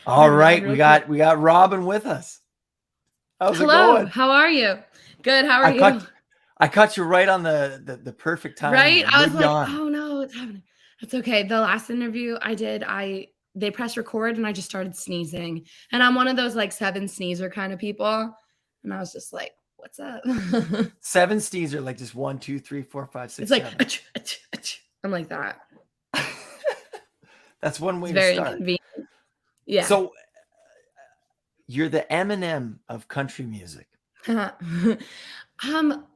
All Mad right, real quick. we got Robyn with us. How's it Hello, going? how are you? Good, how are I you? caught I caught you right on the perfect time Right? there, I was mid like, yawn. oh no, what's happening? That's okay. The last interview I did, they pressed record and I just started sneezing. And I'm one of those like seven sneezer kind of people. And I was just like, what's up? Seven stees are like just 1, 2, 3, 4, 5, It's 6, like, 7. I'm like that. That's one It's way to very start. inconvenient. Yeah. So you're the Eminem of country music.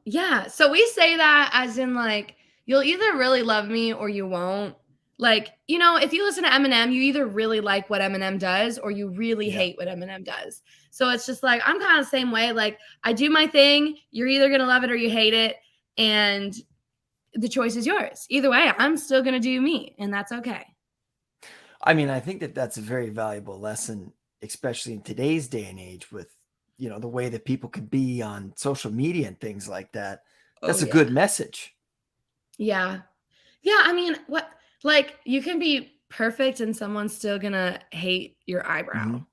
Yeah. So we say that as in like you'll either really love me or you won't. Like, if you listen to Eminem, you either really like what Eminem does or you really Yeah. hate what Eminem does. So it's just like I'm kind of the same way. Like I do my thing, you're either gonna love it or you hate it, and the choice is yours. Either way, I'm still gonna do me, and that's okay. I mean, I think that that's a very valuable lesson, especially in today's day and age with, the way that people could be on social media and things like that. Oh That's a yeah. good message. Yeah. Yeah, I mean, what like you can be perfect and someone's still gonna hate your eyebrow. Mhm.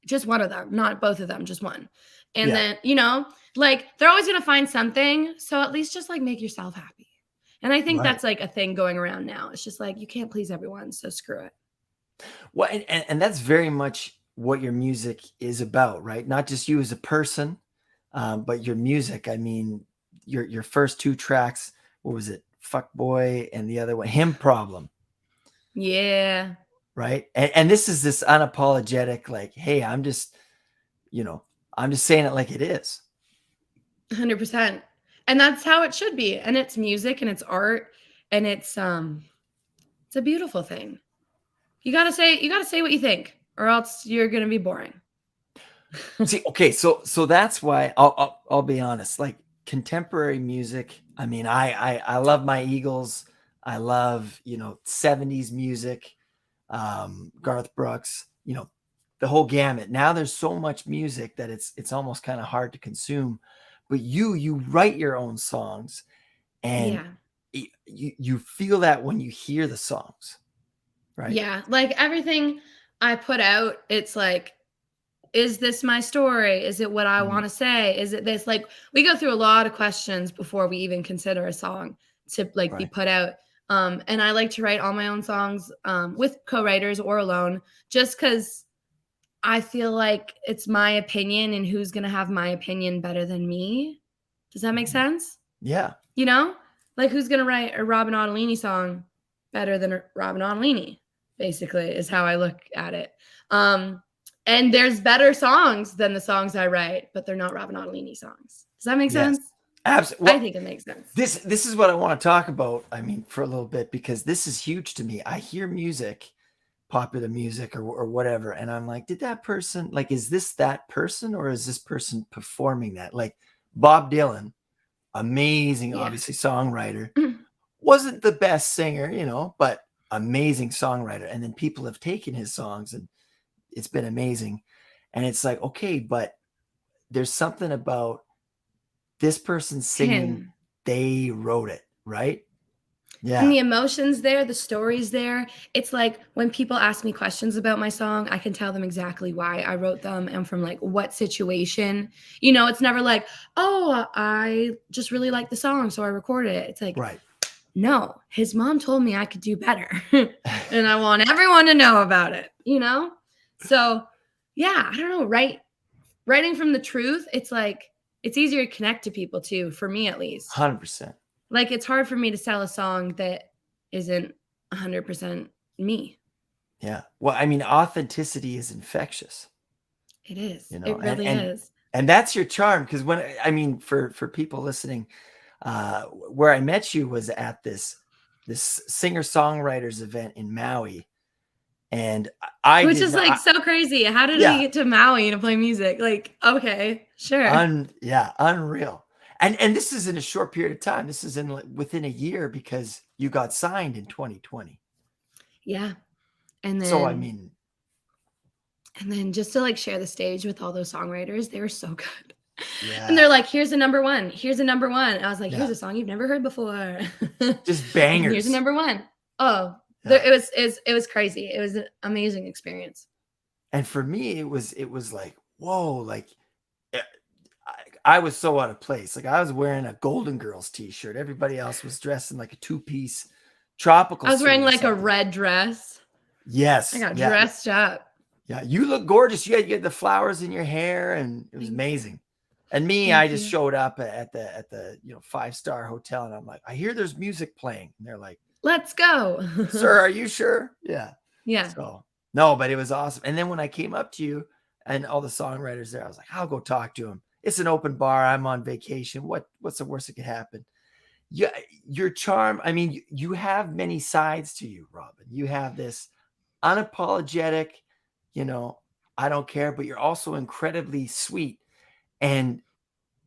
Just one of them, not both of them, just one. And Yeah. then, like they're always going to find something. So at least just like make yourself happy. And I think Right. that's like a thing going around now. It's just like you can't please everyone. So screw it. Well, and that's very much what your music is about, right? Not just you as a person, but your music. I mean, your first two tracks, what was it? Fuck Boy, and the other one, Him Problem, Yeah. right? And this is this unapologetic, like, hey, you know, I'm just saying it like it is. 100%. And that's how it should be. And it's music and it's art and it's a beautiful thing. You got to say what you think or else you're going to be boring. See, okay, so that's why I'll be honest. Like contemporary music, I mean, I love my Eagles. I love 70s music, Garth Brooks, the whole gamut. Now there's so much music that it's almost kind of hard to consume. But you write your own songs, and Yeah. you feel that when you hear the songs, right? Yeah. Like everything I put out, it's like, is this my story? Is it what I Mhm. want to say? Is it this? Like we go through a lot of questions before we even consider a song to like be Right. put out. And I like to write all my own songs with co-writers or alone, just because I feel like it's my opinion and who's gonna have my opinion better than me. Does that make Mhm. sense? Yeah. You know, like who's gonna write a Robyn Ottolini song better than Robyn Ottolini? Basically, is how I look at it. And there's better songs than the songs I write, but they're not Robyn Ottolini songs. Does that make Yes. sense? Absolutely. I Well, think it makes sense. this is what I want to talk about. I mean, for a little bit, because this is huge to me. I hear music, popular music or whatever, and I'm like, did that person like is this that person or is this person performing that? Like Bob Dylan, amazing, Yeah. obviously songwriter, wasn't the best singer, but amazing songwriter. And then people have taken his songs and it's been amazing. And it's like, okay, but there's something about this person singing, Him. they wrote it, right? And Yeah. the emotions there, the stories there. It's like when people ask me questions about my song, I can tell them exactly why I wrote them and from like what situation. It's never like, oh, I just really like the song, so I recorded it. It's like, Right. no, his mom told me I could do better. And I want everyone to know about it. So yeah, I don't know, writing from the truth, it's like it's easier to connect to people too, for me at least. 100%. Like it's hard for me to sell a song that isn't 100% me. Yeah. Well, I mean, authenticity is infectious, It is. you know, It and really and is. and that's your charm. Because when I mean, for people listening, where I met you was at this singer songwriters event in Maui, and I Which did is like not. so crazy. How did we Yeah, get to Maui to play music? Like, okay, sure. unreal. And this is in a short period of time. This is within a year because you got signed in 2020. Yeah. And So I then mean, and then just to like share the stage with all those songwriters, they were so good. And yeah, they're like, here's a number one. Here's a number one. And I was like, yeah, here's a song you've never heard before. just And here's a bangers. number one. Oh, Yeah. it was crazy. It was an amazing experience. And for me, it was like, whoa, like eh, I was so out of place. Like I was wearing a Golden Girls t-shirt. Everybody else was dressed in like a two-piece tropical I was suit wearing or like a something. red dress. I Yes. got Yeah. dressed up. Yeah. You look gorgeous. You had the flowers in your hair and it was Thank you. amazing. And me, I Thank just you. showed up at the 5-star hotel and I'm like, I hear there's music playing. And they're like, Let's go. sir, are you sure? Yeah. Yeah. So no, but it was awesome. And then when I came up to you and all the songwriters there, I was like, I'll go talk to him. It's an open bar. I'm on vacation. What's the worst that could happen? Yeah, your charm. I mean, you have many sides to you, Robyn. You have this unapologetic, you know, I don't care, but you're also incredibly sweet. And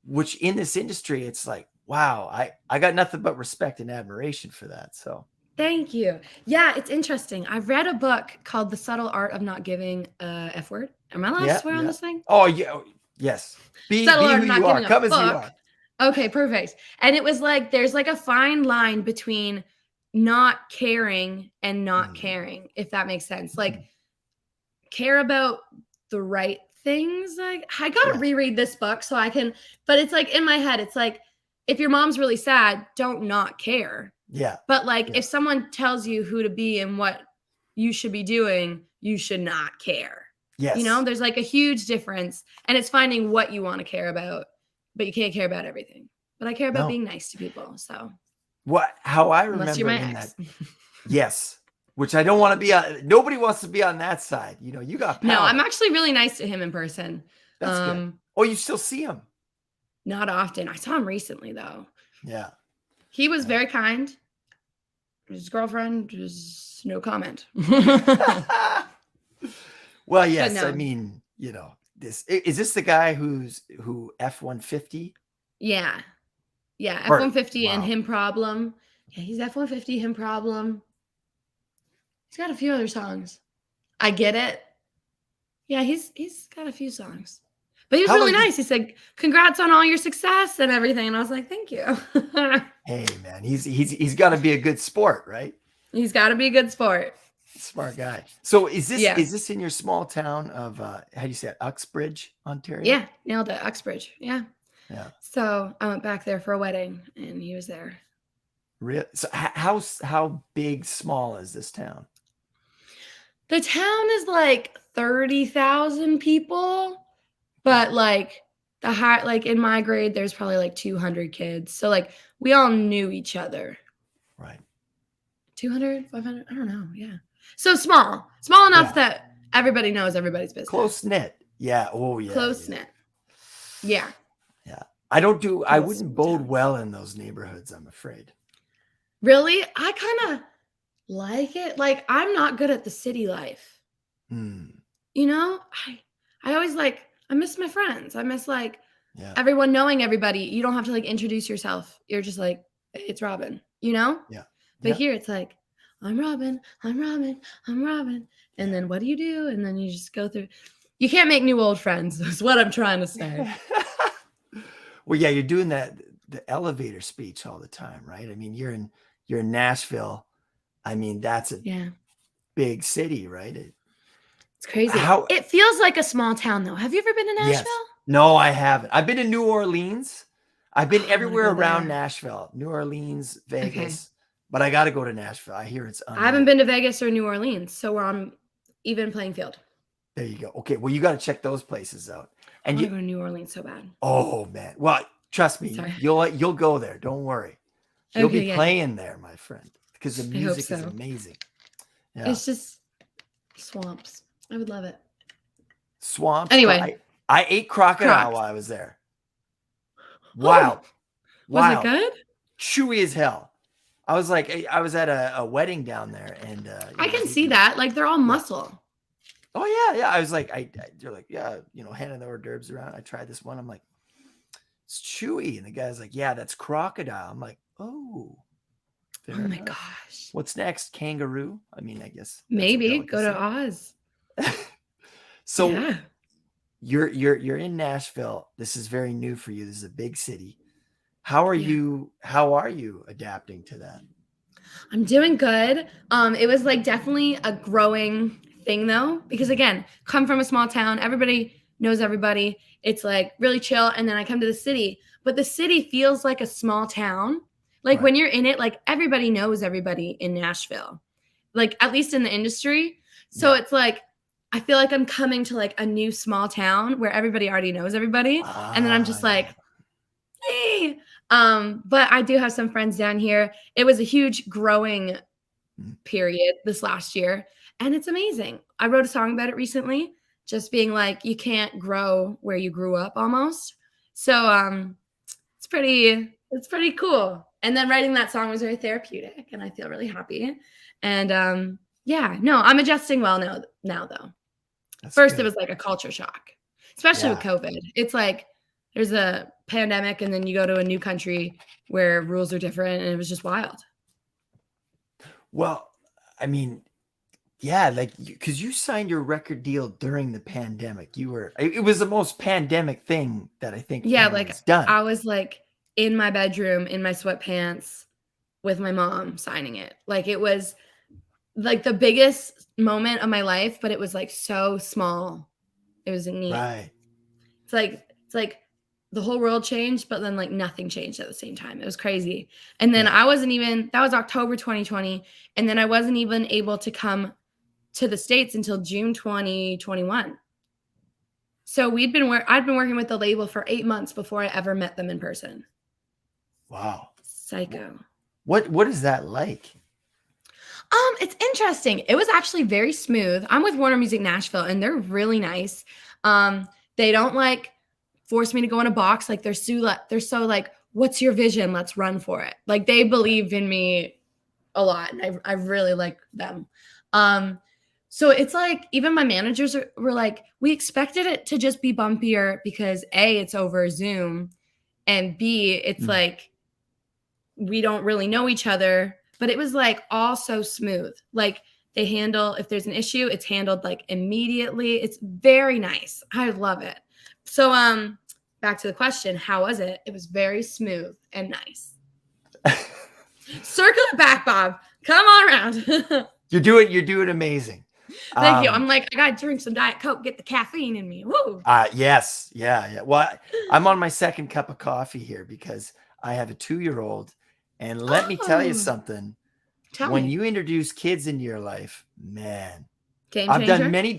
which in this industry, it's like, wow, I got nothing but respect and admiration for that. So Thank you. Yeah, it's interesting. I've read a book called The Subtle Art of Not Giving a F word. Am I allowed to yeah, swear on yeah. this thing? Oh yeah, yes. Subtle Be Art who of Not you are. Giving a Come as you fuck. are. Okay, perfect. And it was like there's like a fine line between not caring and not caring, if that makes sense. Like care about the right things. Like I gotta Yeah. reread this book so I can, but it's like in my head, it's like if your mom's really sad, don't not care. Yeah. But like Yeah. if someone tells you who to be and what you should be doing, you should not care. Yes. You know, there's like a huge difference. And it's finding what you want to care about, but you can't care about everything. But I care about being nice to people. So how I unless you're remember my in ex. that, yes, which I don't want to be on. Nobody wants to be on that side. You know, you got power. No, I'm actually really nice to him in person. That's good. Oh, you still see him? Not often. I saw him recently though. Yeah. He was very kind. His girlfriend, just no comment. Well, yes. no. I mean, you know, is this the guy who F-150? Yeah. Yeah. F-150 and Wow. Him Problem. Yeah, he's F-150, Him Problem. He's got a few other songs. I Get It. Yeah, he's got a few songs. But he was really nice. He said, congrats on all your success and everything. And I was like, thank you. Hey man, he's got to be a good sport, right? He's got to be a good sport. Smart guy. So is this in your small town of how do you say it, Uxbridge, Ontario? Yeah, nailed it. Uxbridge. Yeah. Yeah. So I went back there for a wedding and he was there. Really? So how big, small is this town? The town is like 30,000 people, but like like in my grade, there's probably like 200 kids. So like we all knew each other. Right. 200, 500, I don't know. Yeah. So small enough that everybody knows everybody's business. Close knit. Yeah. Oh yeah. Close knit. Yeah. Yeah. I wouldn't bode well in those neighborhoods, I'm afraid. Really? I kind of like it. Like I'm not good at the city life. You know, I always I miss my friends. I miss everyone knowing everybody. You don't have to introduce yourself. You're just like, hey, it's Robyn, you know? Yeah. But here it's like, I'm Robyn, I'm Robyn, I'm Robyn. And then what do you do? And then you just go through. You can't make new old friends, is what I'm trying to say. Well, yeah, you're doing the elevator speech all the time, right? I mean, you're in Nashville. I mean, that's a big city, right? It's crazy. It feels like a small town, though. Have you ever been to Nashville? Yes. No, I haven't. I've been to New Orleans. I've been everywhere around Nashville, New Orleans, Vegas, but I got to go to Nashville. I hear it's unreal. I haven't been to Vegas or New Orleans, so we're on even playing field. There you go. Okay, well, you got to check those places out. And you go to New Orleans so bad. Oh man, well, trust me, you'll go there. Don't worry, you'll be playing there, my friend, because the music is amazing. Yeah. It's just swamps. I would love it. Swamps. Anyway, I ate crocodile while I was there. Wow. Was it good? Chewy as hell. I was at a wedding down there, and I can see that. They're all muscle. Oh yeah. I was like, they're like, yeah, handing the hors d'oeuvres around. I tried this one. I'm like, it's chewy, and the guy's like, yeah, that's crocodile. I'm like, oh. Oh my gosh. What's next? Kangaroo? I mean, I guess maybe go to Oz. So you're in Nashville. This is very new for you. This is a big city. How are you adapting to that? I'm doing good. It was definitely a growing thing though, because again, come from a small town, everybody knows everybody. It's like really chill. And then I come to the city, but the city feels like a small town. Like Right. when you're in it, like everybody knows everybody in Nashville, like at least in the industry. So Yeah. it's like, I feel like I'm coming to like a new small town where everybody already knows everybody. And then I'm just Yeah. like, hey. But I do have some friends down here. It was a huge growing period this last year, and it's amazing. I wrote a song about it recently, just being like, you can't grow where you grew up almost. So it's pretty cool. And then writing that song was very therapeutic, and I feel really happy. And yeah, no, I'm adjusting well now though. That's First, it good. was like a culture shock, especially with Yeah. COVID. It's like there's a pandemic, and then you go to a new country where rules are different, and it was just wild. Well, I mean, yeah, like because you signed your record deal during the pandemic. It was the most pandemic thing that I think Yeah, like anyone's done. I was like in my bedroom in my sweatpants with my mom signing it. Like it was like the biggest moment of my life, but it was like so small. It was neat. Right. It's like the whole world changed, but then like nothing changed at the same time. It was crazy. And then Yeah. that was October 2020. And then I wasn't even able to come to the States until June 2021. So I'd been working with the label for 8 months before I ever met them in person. Wow. Psycho. What is that like? It's interesting. It was actually very smooth. I'm with Warner Music Nashville, and they're really nice. They don't like force me to go in a box. Like they're so like, what's your vision? Let's run for it. Like they believe in me a lot, and I really like them. So it's like even my managers were like, we expected it to just be bumpier because A, it's over Zoom, and B, it's like we don't really know each other, but it was like all so smooth. Like they handle, if there's an issue, it's handled like immediately. It's very nice. I love it. So back to the question, how was it? It was very smooth and nice. Circle it back, Bob. Come on around. You're doing amazing. Thank you. I'm like, I gotta drink some Diet Coke, get the caffeine in me. Woo. Yes. Yeah. Well, I'm on my second cup of coffee here because I have a 2-year-old. And let me tell you something. When you introduce kids into your life, man, Game I've changer? done many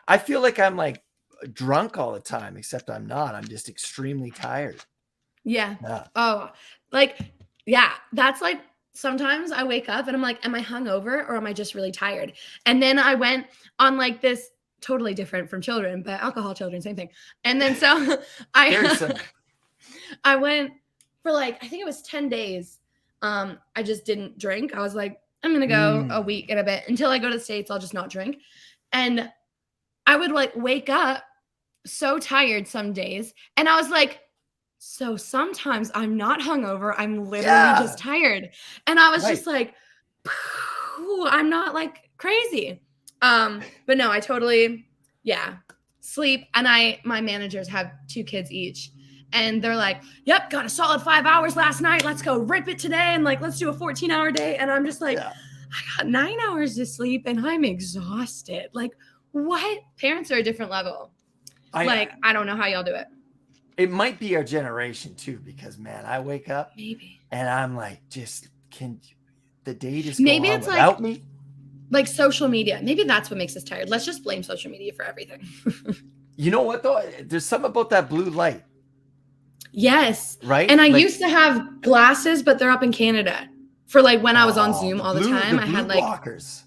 I feel like I'm like drunk all the time, except I'm not. I'm just extremely tired. Yeah. Yeah. Oh, like, yeah, that's like sometimes I wake up and I'm like, am I hungover or am I just really tired? And then I went on like this totally different from children, but alcohol children, same thing. And then so Very similar. I went for like, I think it was 10 days. I just didn't drink. I was like, I'm going to go a week and a bit until I go to the States. I'll just not drink. And I would like wake up so tired some days. And I was like, so sometimes I'm not hungover. I'm literally just tired. And I was just like, I'm not like crazy. But no, I totally, sleep. And my managers have 2 kids each. And they're like, yep, got a solid 5 hours last night. Let's go rip it today. And like, let's do a 14-hour day. And I'm just like, I got 9 hours to sleep and I'm exhausted. Like, what? Parents are a different level. I don't know how y'all do it. It might be our generation too, because man, I wake up maybe and I'm like, can the day just maybe go on it's without me? Like social media. Maybe that's what makes us tired. Let's just blame social media for everything. You know what though? There's something about that blue light. Yes. Right. And I used to have glasses, but they're up in Canada for like when I was on Zoom all the time. I had like blockers.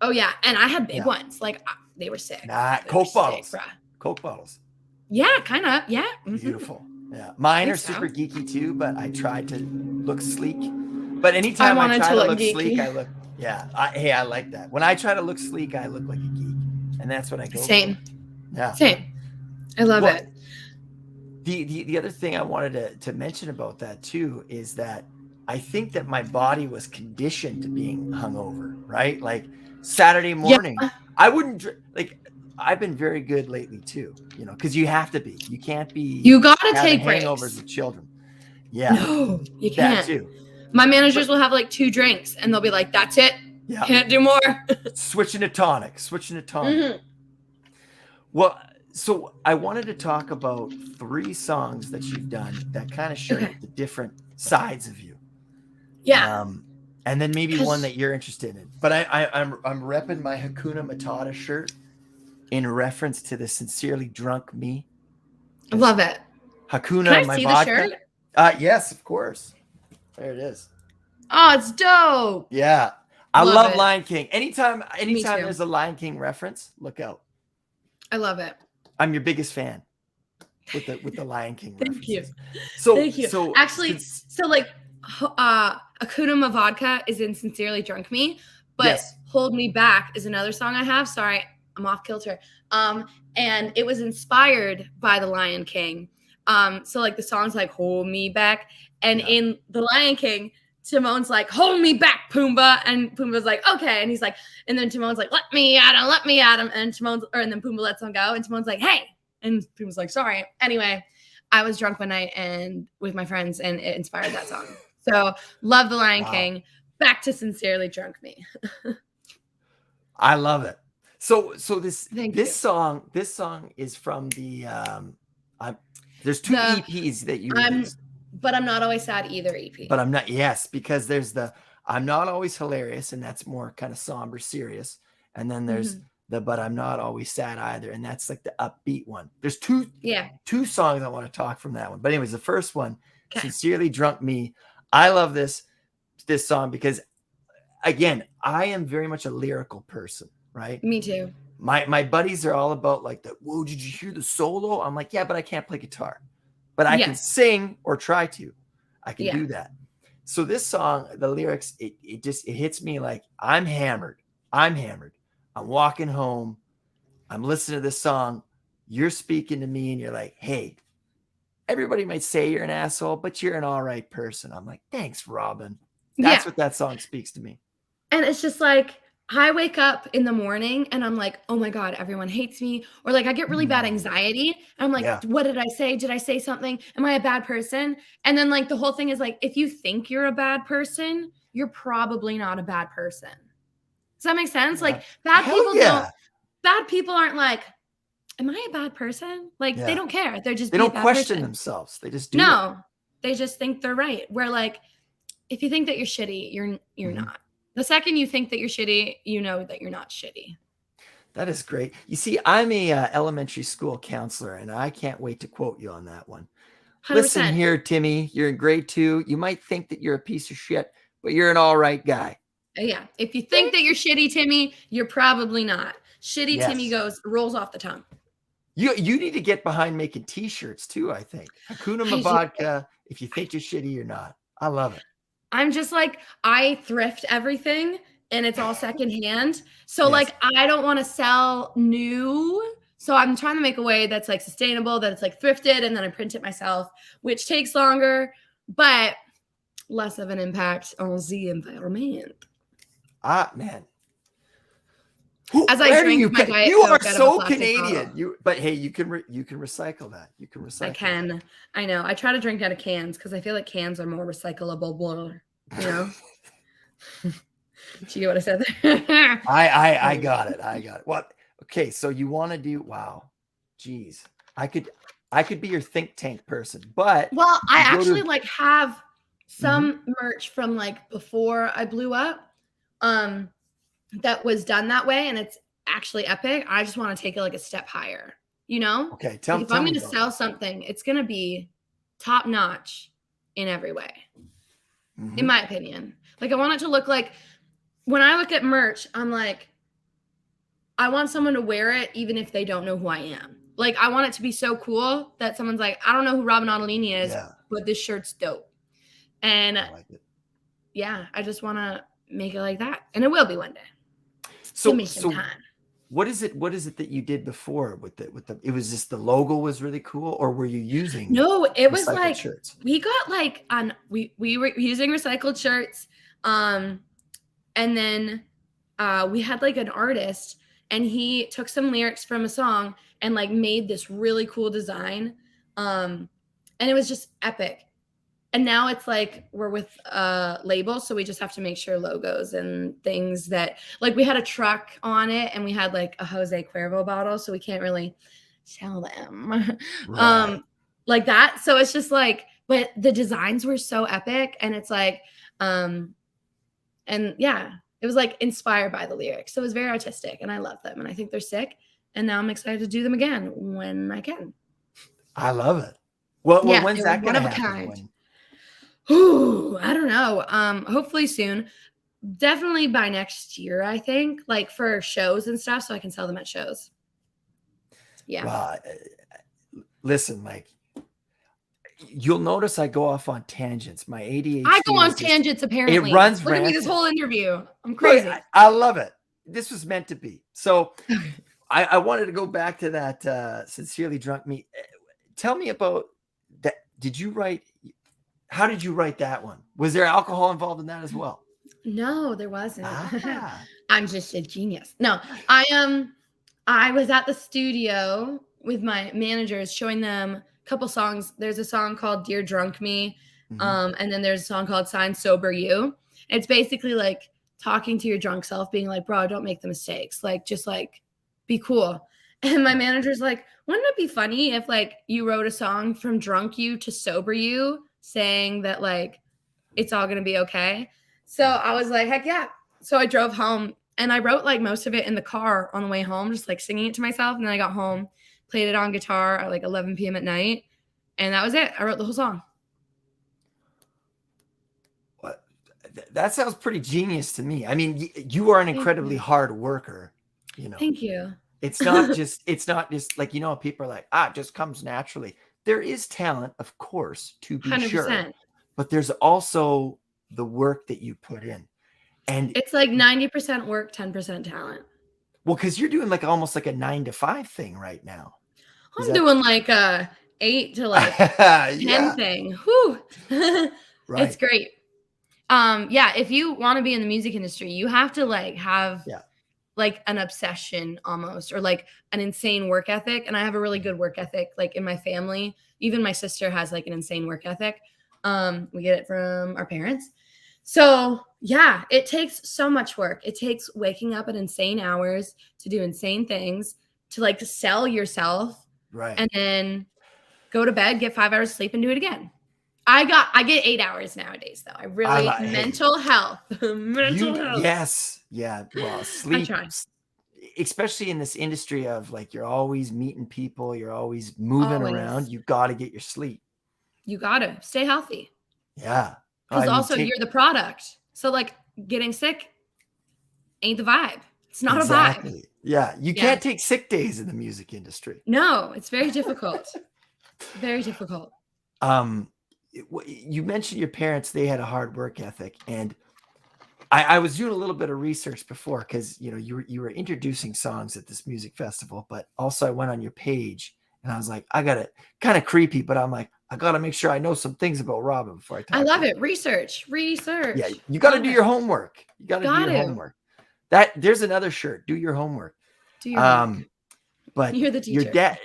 Oh yeah, and I had big ones. Like they were sick. Coke bottles. Coke bottles. Yeah, kind of. Yeah. Beautiful. Yeah. Mine are super geeky too, but I tried to look sleek. But anytime I try to look sleek, I look, I like that. When I try to look sleek, I look like a geek. And that's what I go Same. for. Yeah. Same. I love it. The other thing I wanted to mention about that too is that I think that my body was conditioned to being hungover, right? Like Saturday morning, I wouldn't like. I've been very good lately too, because you have to be. You can't be. You gotta take hangovers breaks with children. Yeah. No, you can't. That too. My managers will have like 2 drinks and they'll be like, "That's it. Yeah. Can't do more. Switching to tonic. Switching to tonic. Mhm. Well, so I wanted to talk about 3 songs that you've done that kind of show Okay. the different sides of you. Yeah. And then maybe one Cause that you're interested in. But I'm repping my Hakuna Matata shirt in reference to the Sincerely Drunk Me. I love it. Can Hakuna I my see the vodka. shirt? Yes, of course. There it is. Oh, it's dope. Yeah. I Love love it. Lion King. Anytime Me too. there's a Lion King reference, look out. I love it. I'm your biggest fan with the Lion King Thank you. references. So Thank you. Actually, so like Akuna Vodka is in Sincerely Drunk Me, but yes. Hold Me Back is another song I have. Sorry, I'm off kilter. And it was inspired by The Lion King. So like the song's like Hold Me Back. And in The Lion King, Timon's like, hold me back, Pumbaa. And Pumbaa's like, okay. And he's like, and then Timon's like, let me at him. And then Pumbaa lets him go. And Timon's like, hey. And Pumbaa's like, sorry. Anyway, I was drunk one night and with my friends, and it inspired that song. So love The Lion King. Back to Sincerely Drunk Me. I love it. So this song is from the there's 2 EPs that you released. But I'm Not Always Sad either EP. But I'm not, yes, because there's the I'm Not Always Hilarious, and that's more kind of somber, serious. And then there's the But I'm Not Always Sad either, and that's like the upbeat one. There's two songs I want to talk from that one. But anyways, the first one, Sincerely Drunk Me. I love this song because, again, I am very much a lyrical person, right? Me too. My buddies are all about like whoa, did you hear the solo? I'm like, yeah, but I can't play guitar. But I can sing or try to. I can do that. So this song, the lyrics, it hits me like I'm hammered. I'm walking home. I'm listening to this song. You're speaking to me and you're like, hey, everybody might say you're an asshole, but you're an all right person. I'm like, thanks, Robyn. That's what that song speaks to me. And it's just like, I wake up in the morning and I'm like, oh my God, everyone hates me. Or like I get really bad anxiety. And I'm like, what did I say? Did I say something? Am I a bad person? And then like the whole thing is like, if you think you're a bad person, you're probably not a bad person. Does that make sense? Like bad people aren't like, am I a bad person? Like they don't care. They're just they don't question themselves. They just do it. They just think they're right. Where like, if you think that you're shitty, you're not. The second you think that you're shitty, you know that you're not shitty. That is great. You see, I'm a elementary school counselor, and I can't wait to quote you on that one. 100%. Listen here, Timmy, you're in grade 2. You might think that you're a piece of shit, but you're an all right guy. Yeah. If you think that you're shitty, Timmy, you're probably not. Shitty Timmy rolls off the tongue. You need to get behind making T-shirts too, I think. Hakuna Vodka. If you think you're shitty, you're not. I love it. I'm just like, I thrift everything and it's all secondhand. So like, I don't want to sell new. So I'm trying to make a way that's like sustainable, that it's like thrifted, and then I print it myself, which takes longer, but less of an impact on the environment. Man. As I drink my Diet you Coke are so Canadian. But hey, you can recycle that. You can recycle. I can. That. I know. I try to drink out of cans because I feel like cans are more recyclable. You know. Do you get what I said there? I got it. What? Okay, so you want to do? Wow, geez, I could be your think tank person, but I actually like have some merch from like before I blew up. That was done that way, and it's actually epic. I just want to take it like a step higher, you know? Okay, if I'm going to sell something, it's going to be top notch in every way, in my opinion. Like I want it to look like, when I look at merch, I'm like, I want someone to wear it even if they don't know who I am. Like I want it to be so cool that someone's like, I don't know who Robyn Ottolini is, but this shirt's dope. And I like it. Yeah, I just want to make it like that, and it will be one day. So what is it that you did before with the it was just the logo was really cool, or were you using it was like shirts? We got like we were using recycled shirts, and then we had like an artist, and he took some lyrics from a song and like made this really cool design, and it was just epic. And now it's like we're with a label, so we just have to make sure logos and things that, like, we had a truck on it and we had like a Jose Cuervo bottle, so we can't really sell them. Right. Like that. So it's just like, but the designs were so epic, and it's like, and yeah, it was like inspired by the lyrics. So it was very artistic, and I love them, and I think they're sick. And now I'm excited to do them again when I can. I love it. Well, Yeah, when's they were that one gonna of a happen? kind. When? Ooh, I don't know. Hopefully soon. Definitely by next year, I think, like for shows and stuff, so I can sell them at shows. Yeah. Well, listen, like you'll notice I go off on tangents. My I go ADHD on is just tangents it apparently. runs Look at me this rampant. whole interview. I'm Look, crazy. I love it. This was meant to be. So I wanted to go back to that Sincerely Drunk Me. Tell me about that. How did you write that one? Was there alcohol involved in that as well? No, there wasn't. Ah, I'm just a genius. No, I was at the studio with my managers showing them a couple songs. There's a song called Dear Drunk Me. mhm. And then there's a song called Sign Sober You. It's basically like talking to your drunk self, being like, bro, don't make the mistakes. Like, just like be cool. And my manager's like, wouldn't it be funny if like you wrote a song from drunk you to sober you, saying that like it's all gonna be okay? So I was like, heck yeah. So I drove home and I wrote like most of it in the car on the way home, just like singing it to myself. And then I got home, played it on guitar at like 11 p.m. at night. And that was it. I wrote the whole song. What? That sounds pretty genius to me. I mean, you are an Thank incredibly you. hard worker. You know, Thank you. it's not just like people are like, it just comes naturally. There is talent, of course, to be sure, 100%. but there's also the work that you put in. And It's like 90% work, 10% talent. well, because you're doing like almost like a 9 to 5 thing right now. Is I'm that doing like a 8 to like 10 yeah, thing. Whew. It's right. great. Yeah, if you want to be in the music industry, you have to like have Yeah. like an obsession almost, or like an insane work ethic. And I have a really good work ethic, like in my family. Even my sister has like an insane work ethic. We get it from our parents. So yeah, it takes so much work. It takes waking up at insane hours to do insane things, to like sell yourself, Right. and then go to bed, get 5 hours sleep, and do it again. I get 8 hours nowadays though. I I really like, hey, mental health. Mental health. yes, yeah. Well, I sleep, try. especially in this industry of like you're always meeting people, you're always moving around. Always. You got to get your sleep. You gotta stay healthy. Yeah. Because I mean, also you're the product. So like getting sick ain't the vibe. It's not a vibe. exactly. Yeah. You Yeah. can't take sick days in the music industry. No, it's very difficult. Very difficult. You mentioned your parents, they had a hard work ethic. And I was doing a little bit of research before because you were introducing songs at this music festival, but also I went on your page and I was like, I gotta kind of creepy, but I'm like, I gotta make sure I know some things about Robyn before I I talk to love her. it. Research. Yeah, Research. you gotta Love do it. your homework. You gotta do Got your to. homework. There's another shirt. Do your homework. Do your homework. But You're the your teacher. dad,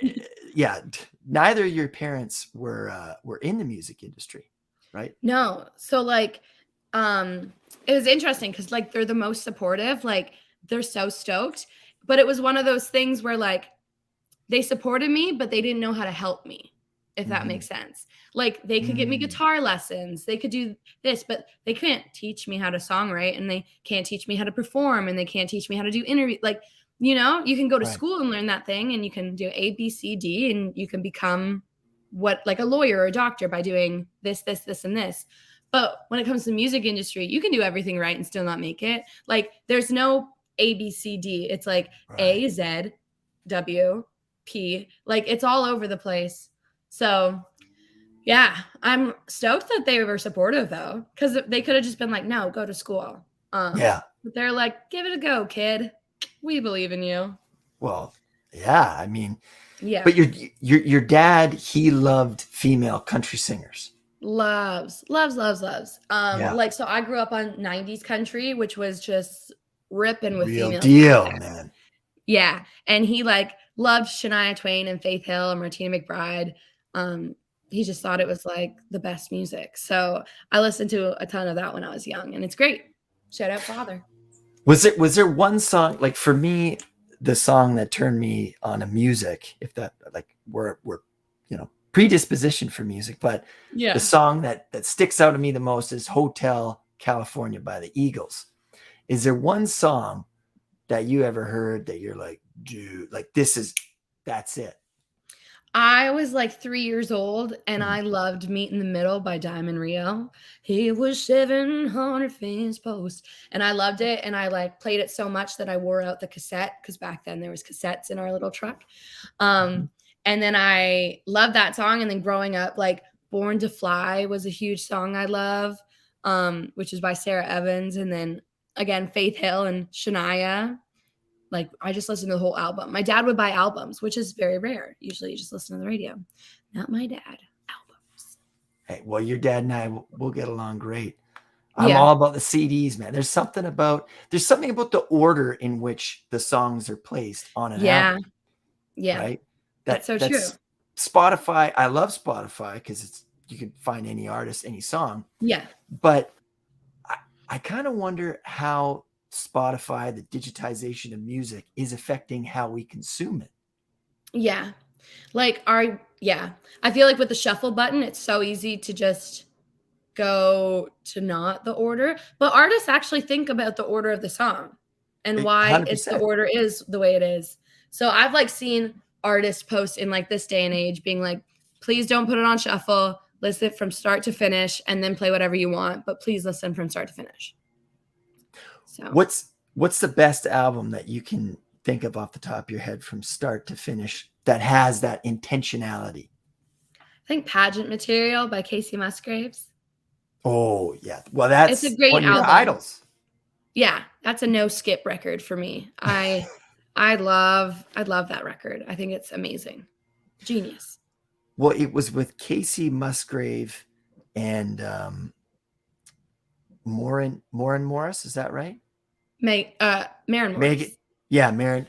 yeah, neither of your parents were in the music industry, right? No. So like it was interesting because like they're the most supportive. Like they're so stoked. But it was one of those things where like they supported me, but they didn't know how to help me, if that Mhm. makes sense. Like they could get me Mm, guitar lessons, they could do this, but they can't teach me how to songwrite, and they can't teach me how to perform, and they can't teach me how to do interview. Like, you can go to right. school and learn that thing, and you can do A, B, C, D, and you can become what like a lawyer or a doctor by doing this, this, this, and this. But when it comes to the music industry, you can do everything right and still not make it. Like there's no A, B, C, D. It's like Right. A, Z, W, P. Like it's all over the place. So yeah, I'm stoked that they were supportive though, because they could have just been like, no, go to school. Yeah. But they're like, give it a go, kid. We believe in you. Well, yeah. I mean, Yeah. but your dad, he loved female country singers. Loves, loves, loves, loves. Yeah. Like so I grew up on 90s country, which was just ripping with Real females back deal, then. man. Yeah. And he like loved Shania Twain and Faith Hill and Martina McBride. he just thought it was like the best music. So I listened to a ton of that when I was young, and it's great. Shout out Father. Was there one song, like for me, the song that turned me on to music, if that, like, we're predisposition for music, but the Yeah. song that sticks out to me the most is Hotel California by the Eagles. Is there one song that you ever heard that you're like, dude, like that's it? I was like 3 years old, and Mm. I loved Meet in the Middle by Diamond Rio. He was 700 fans post, and I loved it, and I like played it so much that I wore out the cassette, because back then there was cassettes in our little truck. Mhm. And then I loved that song, and then growing up, like Born to Fly was a huge song I love, which is by Sarah Evans, and then again Faith Hill and Shania. Like, I just listened to the whole album. My dad would buy albums, which is very rare. Usually you just listen to the radio. Not my dad. Albums. Hey, well, your dad and I will get along great. I'm Yeah. all about the CDs, man. There's something about the order in which the songs are placed on an Yeah. album, Yeah. right? That's so true. That's Spotify. I love Spotify because you can find any artist, any song. Yeah. But I kind of wonder how Spotify, the digitization of music, is affecting how we consume it. Yeah. Like, I feel like with the shuffle button, it's so easy to just go to not the order. But artists actually think about the order of the song and why it's the 100%. order is the way it is. So I've like seen artists post in like this day and age being like, please don't put it on shuffle. Listen from start to finish and then play whatever you want, but please listen from start to finish. So What's the best album that you can think of off the top of your head from start to finish that has that intentionality? I think Pageant Material by Casey Musgraves. Oh, yeah. Well, that's It's a great one of your album. idols. Yeah, that's a no skip record for me. I love that record. I think it's amazing. Genius. Well, it was with Casey Musgrave and Maureen Morris. Is that right? Maren Morris. Yeah, Marin.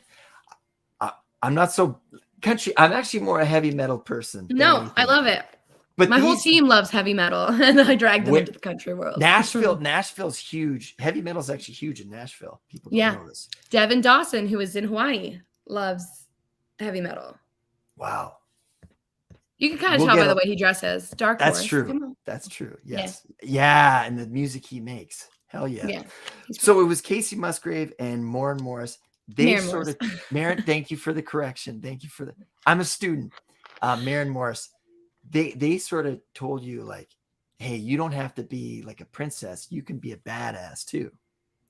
I'm not so country. I'm actually more a heavy metal person. No, I love it. But my whole team loves heavy metal, and I dragged them into the country world. Nashville's huge. Heavy metal is actually huge in Nashville. People don't know this. Devin Dawson, who is in Hawaii, loves heavy metal. Wow. You can kind of tell by the way he dresses. Dark That's horse. true. That's true. Yes. Yeah, and the music he makes. Hell yeah. Yeah. So it was Casey Musgrave and Marin Morris. Marin, thank you for the correction. Thank you for I'm a student. Marin Morris. They sort of told you like, hey, you don't have to be like a princess. You can be a badass too.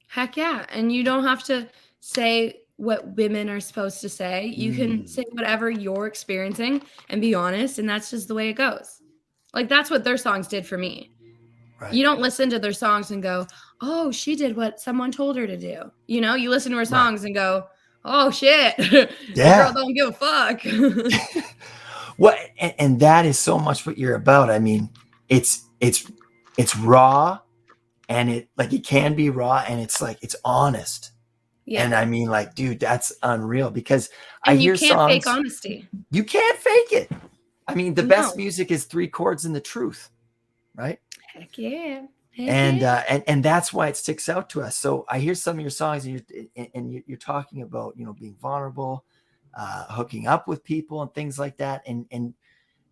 Heck yeah. And you don't have to say what women are supposed to say. You can say whatever you're experiencing and be honest. And that's just the way it goes. Like, that's what their songs did for me. Right. You don't listen to their songs and go, oh, she did what someone told her to do. You know, you listen to her songs and go, oh shit. Yeah. Girl don't give a fuck. Well, and that is so much what you're about. I mean, it's raw, and it can be raw, and it's like it's honest. Yeah. And I mean, like, dude, that's unreal because I hear songs. You can't fake honesty. You can't fake it. I mean, the best music is 3 chords and the truth, right? Heck yeah. And that's why it sticks out to us. So I hear some of your songs, and you're talking about, you know, being vulnerable, hooking up with people and things like that. And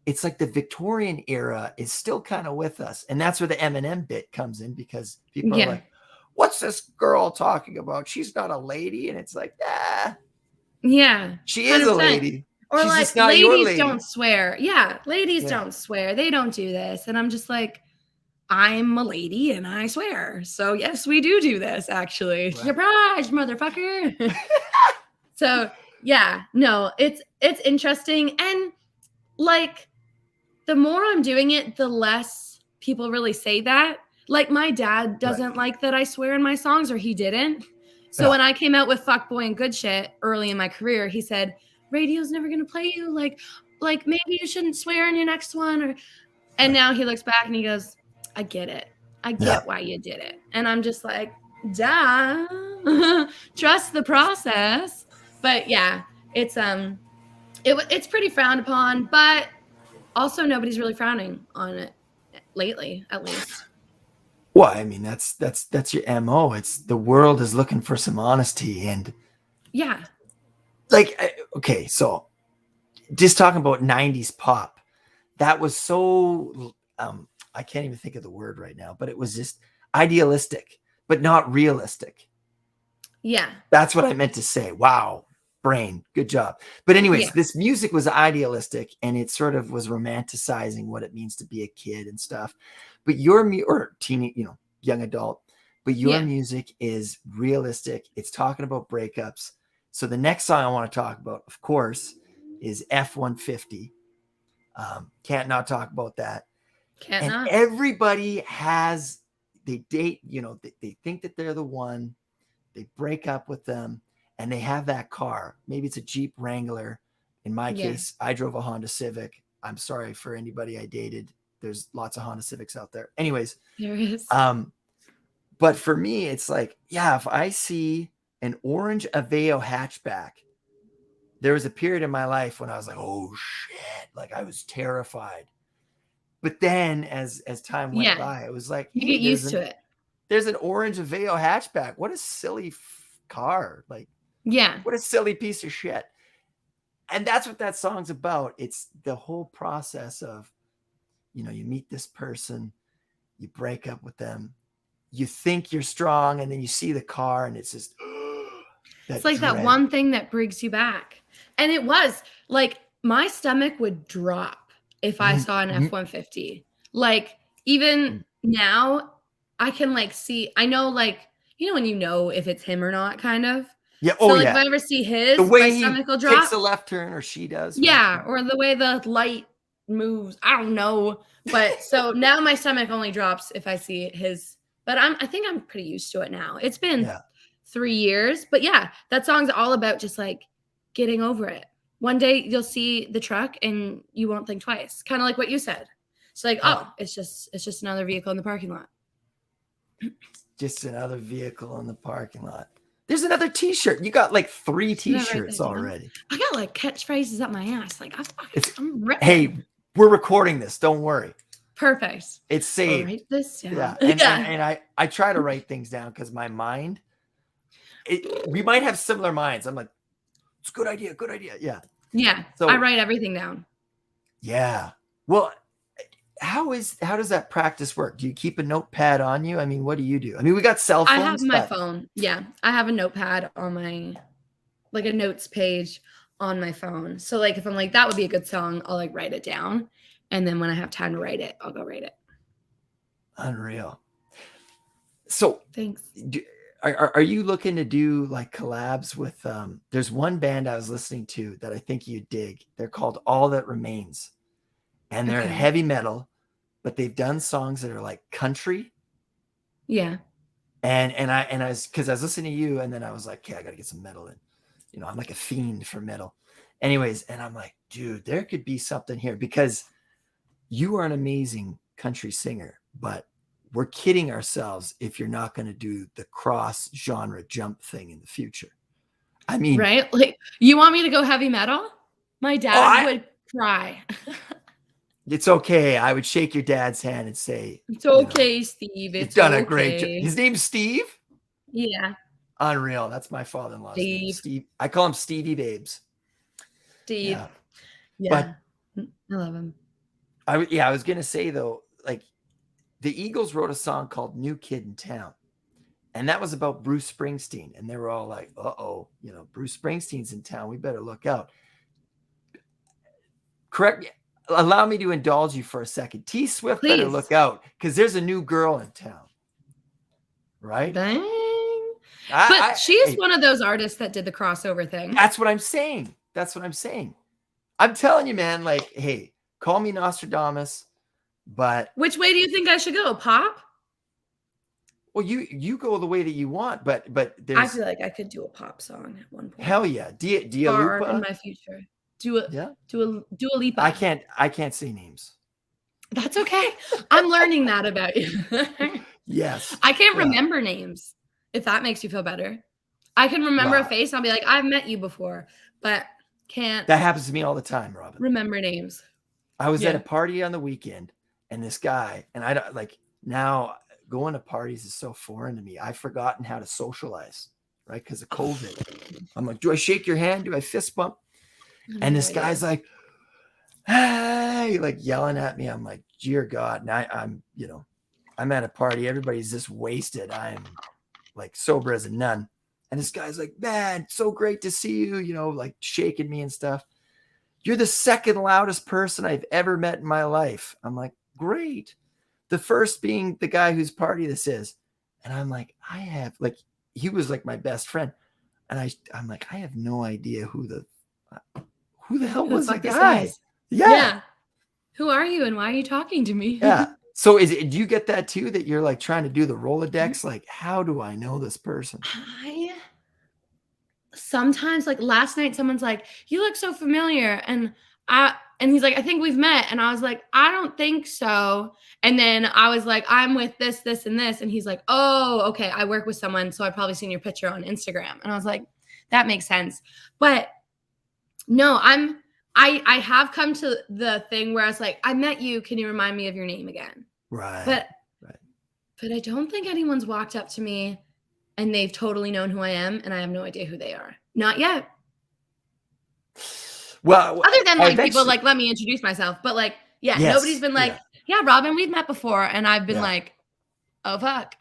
it's like the Victorian era is still kind of with us. And that's where the Eminem bit comes in, because people are like, what's this girl talking about? She's not a lady. And it's like, yeah, she is 100%. A lady. Or she's like, just not ladies don't swear. Yeah. Ladies don't swear. They don't do this. And I'm just like, I'm a lady and I swear. So yes, we do this actually. Right. Surprise, motherfucker. So yeah, no, it's interesting. And like, the more I'm doing it, the less people really say that. Like, my dad doesn't like that I swear in my songs, or he didn't. So when I came out with Fuckboy and Good Shit early in my career, he said, radio's never going to play you. Like maybe you shouldn't swear in your next one. And now he looks back and he goes, I get it. I get why you did it. And I'm just like, duh, trust the process. But yeah, it's pretty frowned upon, but Also, nobody's really frowning on it lately, at least. Well, I mean, that's your MO. It's the world is looking for some honesty and Yeah. like okay, so just talking about 90s pop. That was so I can't even think of the word right now, but it was just idealistic, but not realistic. Yeah. That's what I meant to say. Wow, brain, good job. But anyways, Yeah. this music was idealistic and it sort of was romanticizing what it means to be a kid and stuff. But your or teen, young adult, but your Yeah. music is realistic. It's talking about breakups. So the next song I want to talk about, of course, is F-150. Can't not talk about that. Can't And not. everybody they date, they think that they're the one. They break up with them and they have that car. Maybe it's a Jeep Wrangler. In my Yeah. case, I drove a Honda Civic. I'm sorry for anybody I dated. There's lots of Honda Civics out there. Anyways, There is. but for me, it's like, yeah, if I see an orange Aveo hatchback, there was a period in my life when I was like, oh shit, like I was terrified. But then as time went Yeah. by, it was like, You hey, get used to it. there's an orange Aveo hatchback. What a silly car. Like, Yeah. what a silly piece of shit. And that's what that song's about. It's the whole process of, you meet this person, you break up with them, you think you're strong, and then you see the car, and it's just It's that like that dread. one thing that brings you back. And it was like my stomach would drop if I saw an F-150. Like even now I can like see, I know like, when you know if it's him or not kind of. Yeah. So Oh, like if yeah. I ever see The his, my way he stomach will takes drop. a left turn, or she does, right? Yeah, or the way the light moves. I don't know. But so now my stomach only drops if I see his, but I think I'm pretty used to it now. It's been Yeah. 3 years, but yeah, that song's all about just like getting over it. One day you'll see the truck and you won't think twice. Kind of like what you said. It's like, oh, it's just another vehicle in the parking lot. Just another vehicle in the parking lot. There's another t-shirt. You got like 3 t-shirts already. I got like catchphrases up my ass. Like I'm ready. Hey, we're recording this. Don't worry. Perfect. It's saved. Write this down. Yeah. And I try to write things down because my mind, we might have similar minds. I'm like, it's a good idea. Good idea. Yeah. Yeah. So I write everything down. Yeah. Well, how does that practice work? Do you keep a notepad on you? I mean, what do you do? I mean, we got cell phones. I have my phone. Yeah. I have a notepad on my, like a notes page on my phone. So like if I'm like, that would be a good song, I'll like write it down. And then when I have time to write it, I'll go write it. Unreal. So thanks. Are you looking to do like collabs with there's one band I was listening to that I think you dig. They're called All That Remains. And they're heavy metal, but they've done songs that are like country. Yeah. And I was, because I was listening to you, and then I was like, okay, I gotta get some metal in. I'm like a fiend for metal. Anyways, and I'm like, dude, there could be something here, because you are an amazing country singer, but we're kidding ourselves if you're not going to do the cross genre jump thing in the future. I mean, right? Like, you want me to go heavy metal? My dad would cry. It's okay. I would shake your dad's hand and say, it's okay, Steve. It's done a great job. His name's Steve? Yeah. Unreal. That's my father-in-law's name. Steve. I call him Stevie Babes. Steve. Yeah. But I love him. I was going to say, though, like, the Eagles wrote a song called New Kid in Town. And that was about Bruce Springsteen. And they were all like, uh-oh, Bruce Springsteen's in town. We better look out. Correct me. Allow me to indulge you for a second. T Swift better look out, because there's a new girl in town. Right? Dang. But she's one of those artists that did the crossover thing. That's what I'm saying. I'm telling you, man, like, hey, call me Nostradamus, but which way do you think I should go? Pop? Well, you go the way that you want, but there's, I feel like I could do a pop song at one point. Hell yeah. Dua Lipa in my future. Dua Lipa. I can't say names. That's okay. I'm learning that about you. Yes. I can't remember names, if that makes you feel better. I can remember a face and I'll be like, I've met you before, but can't. That happens to me all the time, Robyn. Remember names. I was at a Yeah. party on the weekend, and this guy, and I don't like now going to parties is so foreign to me. I've forgotten how to socialize, right? Because of COVID. I'm like, do I shake your hand? Do I fist bump? I have And no this idea. guy's like, hey, like yelling at me. I'm like, dear God. And I'm at a party. Everybody's just wasted. I'm like sober as a nun. And this guy's like, man, so great to see you, like shaking me and stuff. You're the second loudest person I've ever met in my life. I'm like, great. The first being the guy whose party this is. And I'm like, he was like my best friend. And I'm like, I have no idea who the hell Who the was the fuck this guy guy? is? Yeah. Yeah. Who are you and why are you talking to me? Yeah. So do you get that too, that you're like trying to do the Rolodex? Like, how do I know this person? I sometimes, like last night, someone's like, "You look so familiar," and he's like, "I think we've met," and I was like, "I don't think so." And then I was like, "I'm with this, this, and this," and he's like, "Oh, okay, I work with someone, so I've probably seen your picture on Instagram," and I was like, "That makes sense," but no, I have come to the thing where I was like, "I met you. Can you remind me of your name again?" Right. But Right. but I don't think anyone's walked up to me and they've totally known who I am, and I have no idea who they are. Not yet. Well, Other than I like people eventually, like, let me introduce myself. But like, yeah, nobody's yes. been like, Yeah. yeah, Robyn, we've met before. And I've been Yeah. like, oh fuck.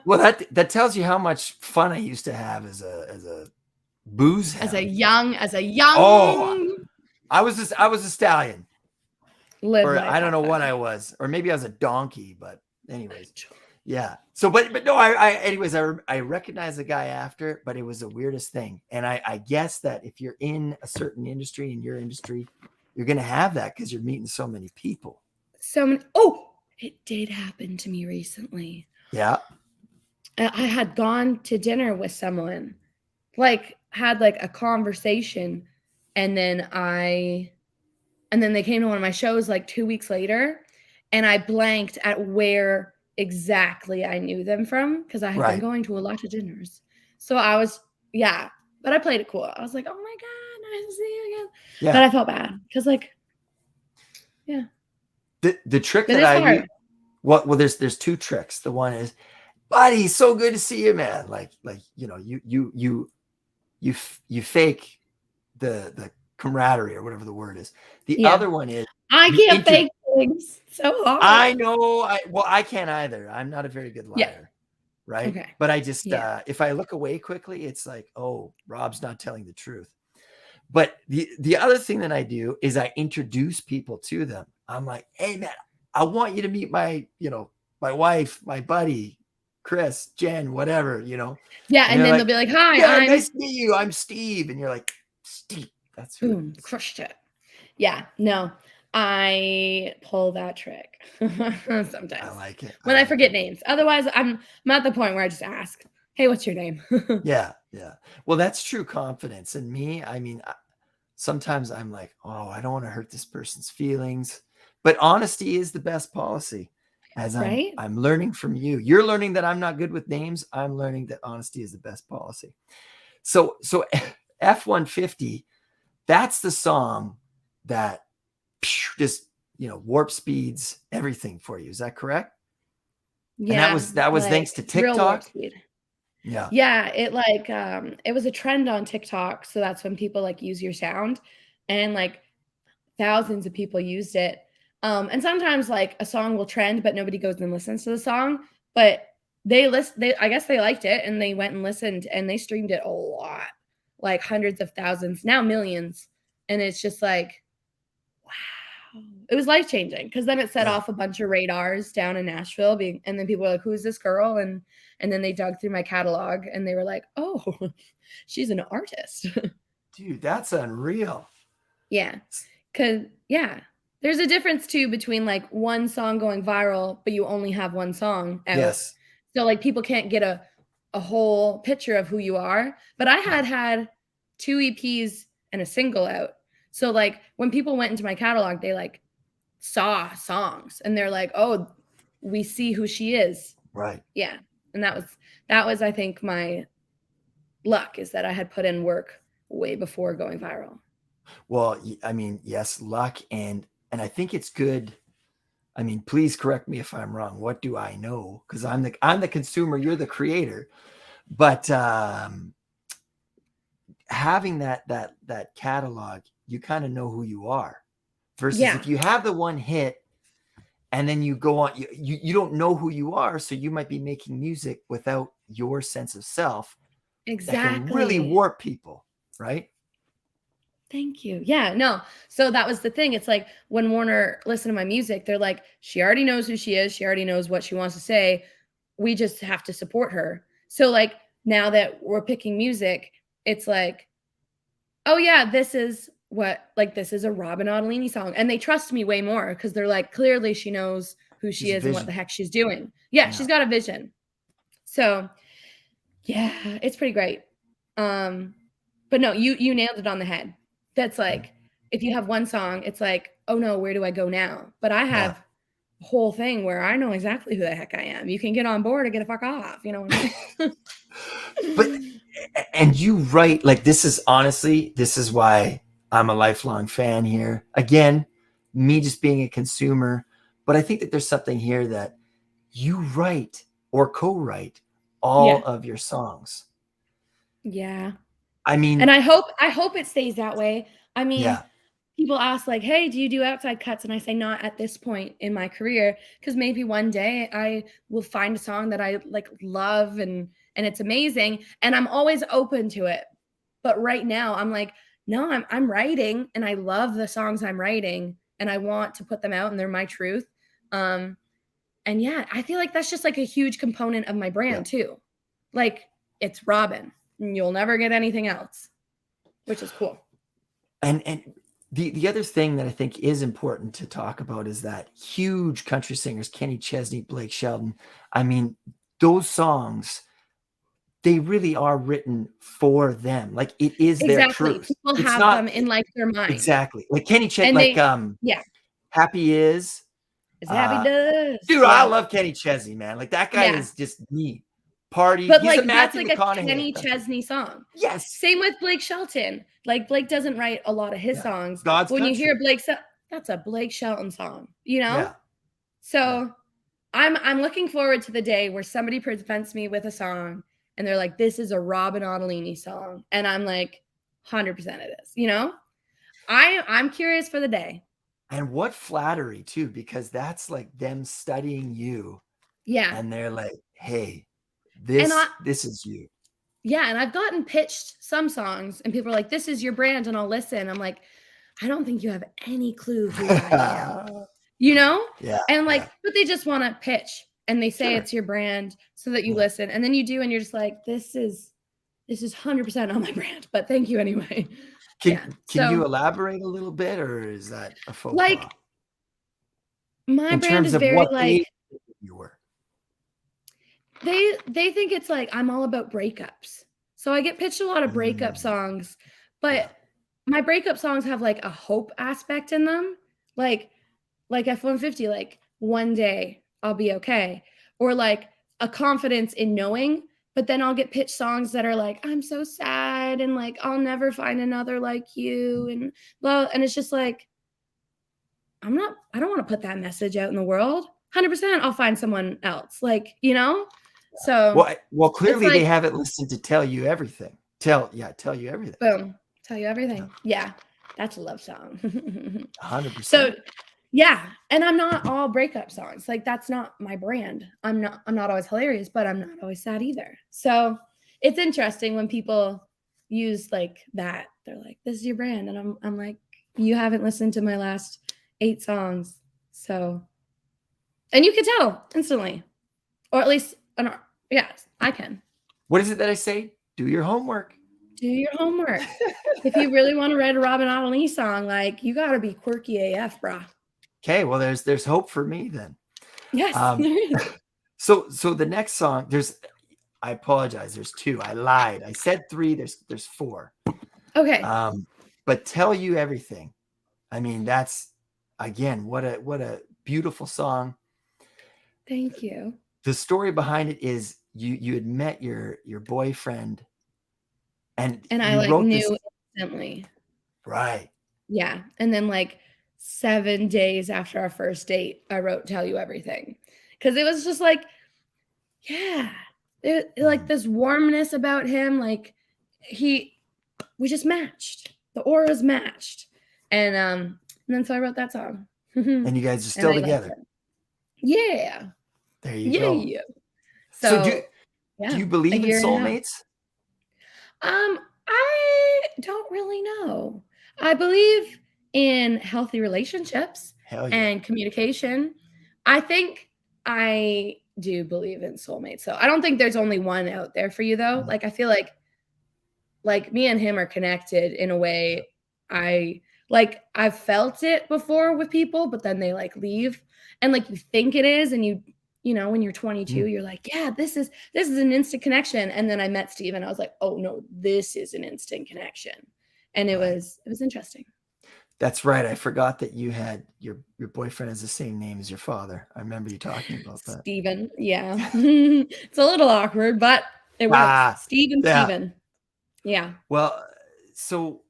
Well, that tells you how much fun I used to have as a booze as a hound. young, as a Oh, young I was a stallion, live or life I don't know what high. I was, or maybe I was a donkey. But anyways, yeah. So, but no, I recognize the guy after, but it was the weirdest thing. And I guess that if you're in a certain industry, in your industry, you're gonna have that because you're meeting so many people. So many, oh, it did happen to me recently. Yeah. I had gone to dinner with someone, like had like a conversation, and then they came to one of my shows like 2 weeks later, and I blanked at where exactly I knew them from because I had been Right. going to a lot of dinners. So I was, yeah, but I played it cool. I was like, oh my God, nice to see you again. But Yeah. I felt bad because, like, yeah, The trick it that is I use. hard. Well, there's two tricks. The one is, buddy, so good to see you, man. Like you fake the camaraderie or whatever the word is. The Yeah. other one is I you can't inter fake things. So hard. I know. I can't either. I'm not a very good Yeah. liar, right? Okay. But I just Yeah. if I look away quickly, it's like, oh, Rob's not telling the truth. But the other thing that I do is I introduce people to them. I'm like, hey man, I want you to meet my wife, my buddy, Chris, Jen, whatever, Yeah. and And they're then they'll like, be like, hi, yeah, I'm nice to meet you. I'm Steve. And you're like, Steve, that's who it boom, is. crushed it. Yeah, no, I pull that trick I sometimes like it. when I like forget it. names. Otherwise, I'm at the point where I just ask, "Hey, what's your name?" Yeah. Yeah. Well, that's true confidence. And me, I mean, sometimes I'm like, oh, I don't want to hurt this person's feelings. But honesty is the best policy. As Right? I'm learning from you. You're learning that I'm not good with names. I'm learning that honesty is the best policy. So F-150, that's the song that just warp speeds everything for you. Is that correct? And that Yeah, was thanks like to real warp TikTok. speed. Yeah. Yeah, it was a trend on TikTok, so that's when people like use your sound, and like thousands of people used it. And sometimes like a song will trend, but nobody goes and listens to the song. But they I guess they liked it and they went and listened and they streamed it a lot, like hundreds of thousands, now millions. And it's just like, wow. It was life changing because then it set Yeah. off a bunch of radars down in Nashville, and then people were like, "Who's this girl?" And then they dug through my catalog and they were like, "Oh, she's an artist." Dude, that's unreal. Yeah. Cause yeah, there's a difference too between like one song going viral, but you only have one song out. Yes. So like people can't get a whole picture of who you are. But I had two EPs and a single out. So like when people went into my catalog, they like saw songs and they're like, oh, we see who she is. Right. Yeah. And that was I think my luck is that I had put in work way before going viral. Well, I mean, yes, luck and and I think it's good. I mean, please correct me if I'm wrong. What do I know? Because I'm the consumer, you're the creator. But having that catalog, you kind of know who you are. Versus Yeah, if you have the one hit and then you go on, you don't know who you are, so you might be making music without your sense of self that can really exactly. warp people, right? Thank you. Yeah, no. So that was the thing. It's like when Warner listened to my music, they're like, she already knows who she is. She already knows what she wants to say. We just have to support her. So, like, now that we're picking music, it's like, oh, yeah, this is a Robyn Ottolini song. And they trust me way more because they're like, clearly she knows who she She's a is and what the vision. heck she's doing. Yeah, Yeah. she's got a vision. So, yeah, it's pretty great. Um, but no, you nailed it on the head. That's like if you have one song, it's like, "Oh no, where do I go now?" But I Yeah. have a whole thing where I know exactly who the heck I am. You can get on board or get the fuck off, you know what I But mean? and you write like this is honestly, this is why I'm a lifelong fan here. Again, me just being a consumer, but I think that there's something here that you write or co-write all Yeah. of your songs. Yeah. I And mean, I hope it stays that way. I mean, yeah, people ask like, "Hey, do you do outside cuts?" And I say not at this point in my career because maybe one day I will find a song that I like love and it's amazing and I'm always open to it. But right now I'm like, no, I'm writing and I love the songs I'm writing and I want to put them out and they're my truth. Um and yeah, I feel like that's just like a huge component of my yeah. brand too. Like it's Robyn and you'll never get anything else, which is cool. And the other thing that I think is important to talk about is that huge country singers, Kenny Chesney, Blake Shelton. I mean, those songs, they really are written for them. Like it is their Exactly. truth. People It's have not them in, like, their mind, exactly like Kenny Ches and like they yeah, Happy is. as happy Uh does. dude, I Yeah, love Kenny Chesney, man. Like that guy yeah, is just me. Party. but, He's a like, that's, Matthew like, a McConaughey of Kenny country. Chesney song. Yes. Same with Blake Shelton. Like, Blake doesn't write a lot of his Yeah. songs, God's but when you hear country. that's a Blake Shelton song, you know? Yeah. Yeah. So, I'm looking forward to the day where somebody presents me with a song, and they're like, "This is a Robyn Ottolini song," and I'm like, "100% it is," you know? I'm curious for the day. And what flattery too, because that's like them studying you Yeah, and they're like, hey, and I this is you. yeah, and I've gotten pitched some songs and people are like, "This is your brand," and I'll listen. I'm like, "I don't think you have any clue who I am." You know? Yeah, And like, yeah. but they just wanna pitch and they say Sure. it's your brand so that you Yeah. listen. And then you do and you're just like, this is 100% on my brand, but thank you anyway. Yeah. Can you So, elaborate a little bit, or is that a faux pas? like, my In brand terms is of very what like they you were. they think it's like I'm all about breakups. So I get pitched a lot of breakup Mm, songs, yeah. but my breakup songs have like a hope aspect in them. Like F-150, like one day I'll be okay. Or like a confidence in knowing, but then I'll get pitched songs that are like, I'm so sad and like I'll never find another like you and well, and it's just like I don't want to put that message out in the world. 100% I'll find someone else. Like, you know? So Well, it's clearly they like haven't listened to Tell You Everything. Tell You Everything. boom, tell you Yeah, everything. Yeah, that's a love song. So 100%. yeah, and I'm not all breakup songs. Like that's not my brand. I'm not always hilarious, but I'm not always sad either. So it's interesting when people use like that. They're like, "This is your brand," and I'm like, "You haven't listened to my last 8 songs." So, and you can tell instantly, or at least yes, I can. What is it that I say? Do your homework. Do your homework. If you really want to write a Robyn Ottolini song, like you got to be quirky AF, brah. Okay, well, there's hope for me then. Yes, Um, there is. so the next song, I apologize, there's two. I lied. I said three, there's four. Okay. But Tell You Everything. I mean, that's again, what a beautiful song. Thank you. The story behind it is you had met your boyfriend and And I you like wrote this knew instantly. right. Yeah. And then like 7 days after our first date, I wrote Tell You Everything. Because it was just like, yeah, like this warmness about him. Like we just matched. The auras matched. And then so I wrote that song. And you guys are And still I liked together. it. Yeah. There you go. Yeah. So So do yeah, you a believe in year and a half. soulmates? I don't really know. I believe in healthy relationships Hell yeah. and communication. I think I do believe in soulmates. So I don't think there's only one out there for you though. Like I feel like me and him are connected in a way I've felt it before with people, but then they like leave and like you think it is and you know, when you're 22, you're like, yeah, this is an instant connection. And then I met Steve and I was like, oh no, this is an instant connection. And it was interesting. That's right. I forgot that you had your boyfriend has the same name as your father. I remember you talking about that. Steven. Yeah. It's a little awkward, but it works. Steve and yeah. Steven. Yeah. Well, so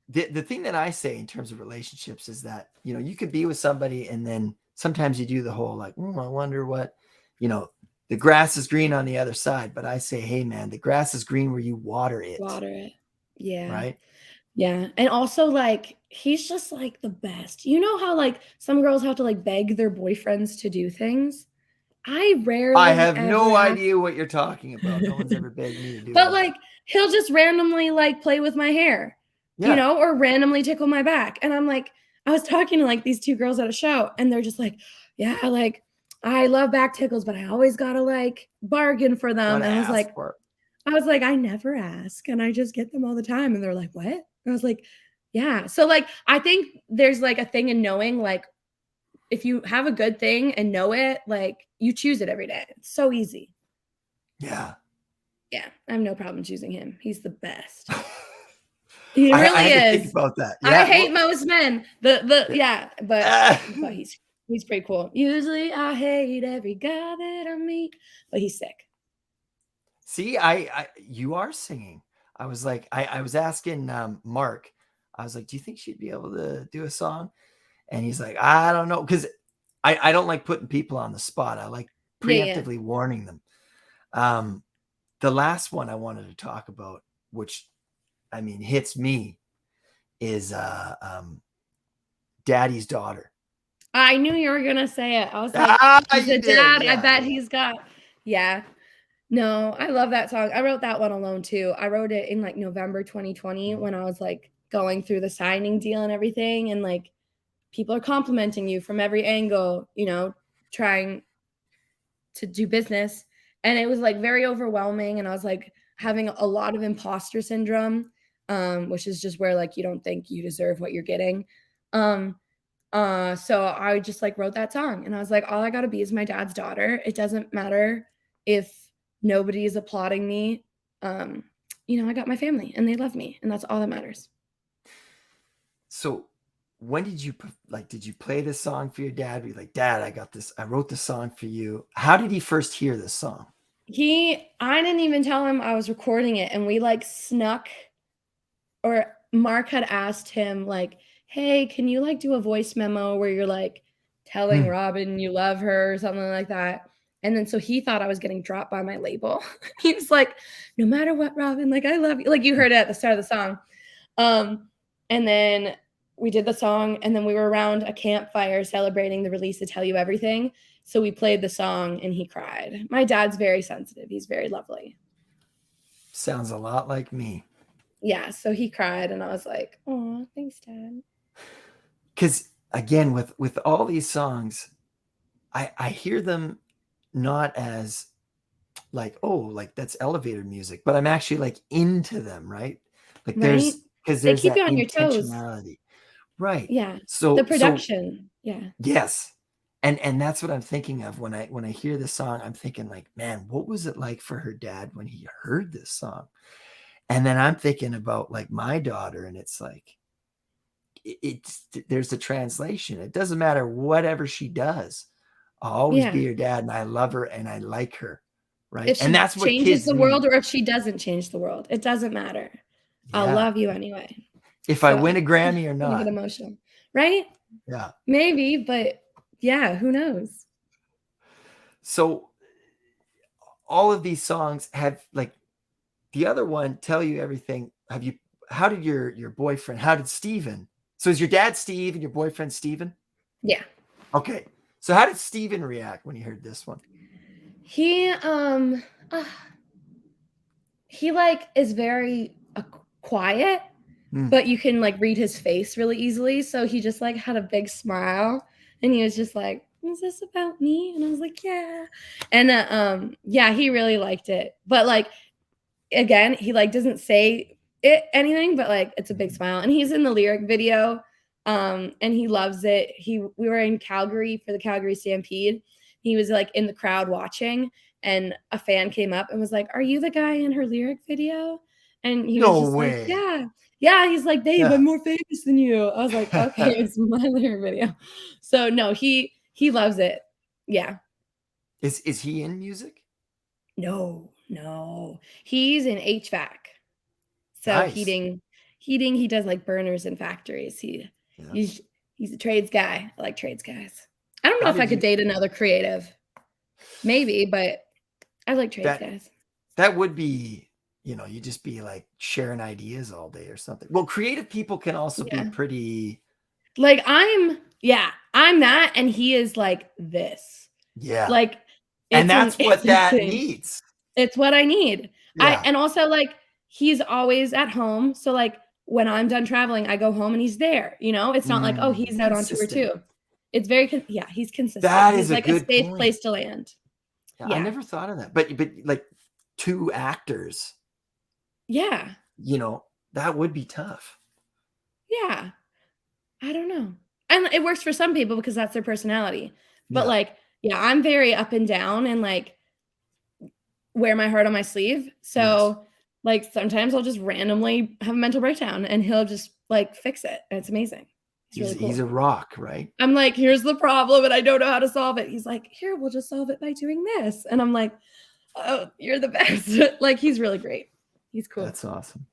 the thing that I say in terms of relationships is that, you know, you could be with somebody and then sometimes you do the whole like, I wonder what, you know, the grass is green on the other side. But I say, hey, man, the grass is green where you water it. Water it. Yeah. Right. Yeah. And also, like, he's just like the best. You know how, like, some girls have to like beg their boyfriends to do things? I have no idea what you're talking about. No one's ever begged me to do it. But like, he'll just randomly like play with my hair, you know, or randomly tickle my back. And I'm like, I was talking to like these two girls at a show and they're just like, yeah, like I love back tickles, but I always gotta like bargain for them. And I was like, I never ask and I just get them all the time. And they're like, what? And I was like, yeah. So like, I think there's like a thing in knowing, like, if you have a good thing and know it, like you choose it every day. It's so easy. Yeah. Yeah. I have no problem choosing him. He's the best. He really is. Think about that. Yeah, I hate most men. But he's pretty cool. Usually I hate every guy that I meet, but he's sick. See, you are singing. I was like, I was asking Mark, I was like, do you think she'd be able to do a song? And he's like, I don't know. Because I don't like putting people on the spot. I like preemptively warning them. The last one I wanted to talk about, which I mean, hits me, is Daddy's Daughter. I knew you were gonna say it. I was like, he's a dad. Yeah. I bet he's got. Yeah. No, I love that song. I wrote that one alone too. I wrote it in like November 2020 when I was like going through the signing deal and everything, and like people are complimenting you from every angle, you know, trying to do business, and it was like very overwhelming. And I was like having a lot of imposter syndrome. Which is just where like you don't think you deserve what you're getting. So I just like wrote that song and I was like, all I gotta be is my dad's daughter. It doesn't matter if nobody is applauding me. You know, I got my family and they love me, and that's all that matters. So when did you play this song for your dad? Were you like, Dad, I got this, I wrote this song for you? How did he first hear this song? I didn't even tell him I was recording it, and we like snuck, or Mark had asked him like, hey, can you like do a voice memo where you're like telling Robyn you love her or something like that? And then so he thought I was getting dropped by my label. He was like, no matter what, Robyn, like I love you. Like you heard it at the start of the song. And then we did the song, and then we were around a campfire celebrating the release of Tell You Everything. So we played the song and he cried. My dad's very sensitive. He's very lovely. Sounds a lot like me. Yeah, so he cried and I was like, oh, thanks, Dad. Because again, with all these songs, I hear them not as like, oh, like that's elevator music, but I'm actually like into them, right? Like there's they keep you on your toes. Right. Yeah. So the production. Yeah. Yes. And that's what I'm thinking of when I hear this song. I'm thinking like, man, what was it like for her dad when he heard this song? And then I'm thinking about like my daughter, and it's like, there's a translation. It doesn't matter whatever she does. I'll always be her dad, and I love her and I like her. Right. If she and that's what changes the world, or if she doesn't change the world, it doesn't matter. Yeah. I'll love you anyway. If I win a Grammy or not. I get emotional. right? Yeah. Maybe, but yeah, who knows? So all of these songs have like the other one, Tell You Everything. How did your boyfriend, how did Steven? So is your dad Steve and your boyfriend Steven? Yeah. Okay. So how did Steven react when he heard this one? He uh, he like is very quiet, but you can like read his face really easily. So he just like had a big smile and he was just like, is this about me? And I was like, yeah. And yeah, he really liked it. But like again, he like doesn't say it anything, but like it's a big smile. And he's in the lyric video. And he loves it. We were in Calgary for the Calgary Stampede. He was like in the crowd watching, and a fan came up and was like, "Are you the guy in her lyric video?" And he was No just like, way. "Yeah." Yeah, he's like, "Dave, Yeah. I'm more famous than you." I was like, "Okay, it's my lyric video." So no, he loves it. Yeah. Is he in music? No, no. He's in HVAC. So Nice. heating, he does like burners in factories. Yeah. He's he's a trades guy. I like trades guys. I don't know How if I did could you date another creative. Maybe, but I like trades that guys. that would be, you just be like sharing ideas all day or something. Well, creative people can also be Yeah. pretty, Like I'm that and he is like this. yeah. Like And it's that's it's what that insane. needs. It's what I need. I Yeah. and also like he's always at home. So like when I'm done traveling, I go home and he's there. It's not like, oh, he's out on tour Consistent. too. It's very yeah, he's consistent. That He's is a like a good safe point. place to land. Yeah, I Yeah. never thought of that. But like two actors, Yeah. you know, that would be tough. Yeah. I don't know. And it works for some people because that's their personality. But Yeah. like, yeah, I'm very up and down and like wear my heart on my sleeve. Yes. So like sometimes I'll just randomly have a mental breakdown and he'll just like fix it. And it's amazing. It's really He's cool. a rock, right? I'm like, here's the problem, and I don't know how to solve it. He's like, here, we'll just solve it by doing this. And I'm like, oh, you're the best. Like, he's really great. He's cool. That's awesome.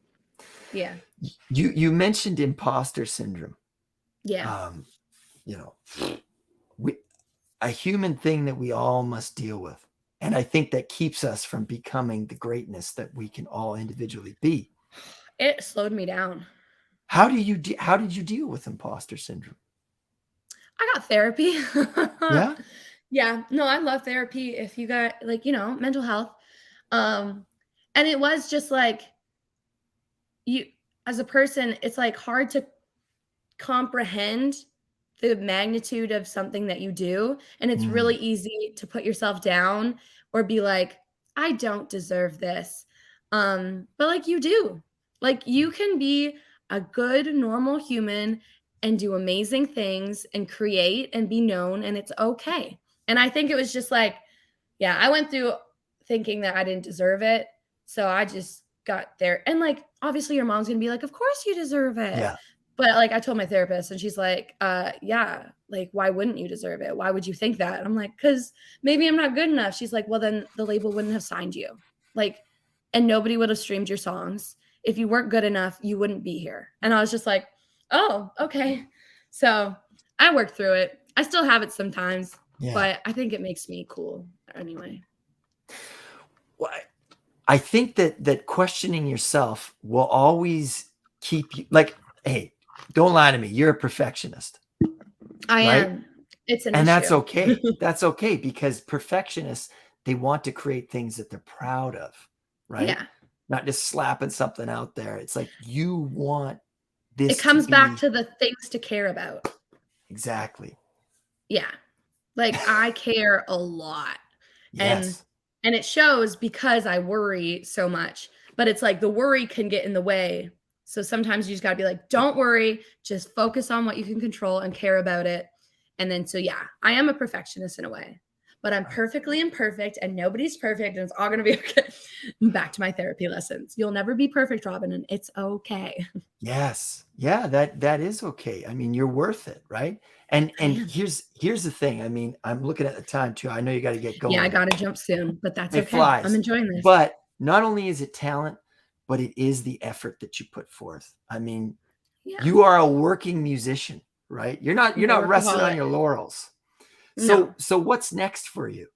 Yeah. You mentioned imposter syndrome. Yeah. You know, a human thing that we all must deal with. And I think that keeps us from becoming the greatness that we can all individually be. It slowed me down. How did you deal with imposter syndrome? I got therapy. Yeah. Yeah. No, I love therapy if you got like, mental health. And it was just like you as a person, it's like hard to comprehend the magnitude of something that you do. And it's really easy to put yourself down or be like, I don't deserve this. But like you do. Like you can be a good, normal human and do amazing things and create and be known, and it's okay. And I think it was just like, yeah, I went through thinking that I didn't deserve it. So I just got there. And like, obviously, your mom's gonna be like, of course you deserve it. Yeah. But like, I told my therapist, and she's like, yeah, like, why wouldn't you deserve it? Why would you think that? And I'm like, because maybe I'm not good enough. She's like, well, then the label wouldn't have signed you. Like, and nobody would have streamed your songs. If you weren't good enough, you wouldn't be here. And I was just like, oh, okay. So I worked through it. I still have it sometimes, but I think it makes me cool anyway. Well, I think that questioning yourself will always keep you like, hey, don't lie to me. You're a perfectionist. I right? am. It's an And issue. that's okay. That's okay because perfectionists, they want to create things that they're proud of, right? Yeah. Not just slapping something out there. It's like you want this. It comes back to the things to care about. Exactly. Yeah. Like I care a lot. Yes. And it shows because I worry so much. But it's like the worry can get in the way. So sometimes you just got to be like, don't worry, just focus on what you can control and care about it. And then, so yeah, I am a perfectionist in a way, but I'm perfectly imperfect and nobody's perfect and it's all going to be okay. Back to my therapy lessons. You'll never be perfect, Robyn, and it's okay. Yes. Yeah, that is okay. I mean, you're worth it, right? And here's the thing. I mean, I'm looking at the time too. I know you got to get going. Yeah, I got to jump soon, but that's It okay. flies. I'm enjoying this. But not only is it talent, but it is the effort that you put forth. I mean, you are a working musician, right? I'm You're a not resting on workaholic. your laurels. No. So what's next for you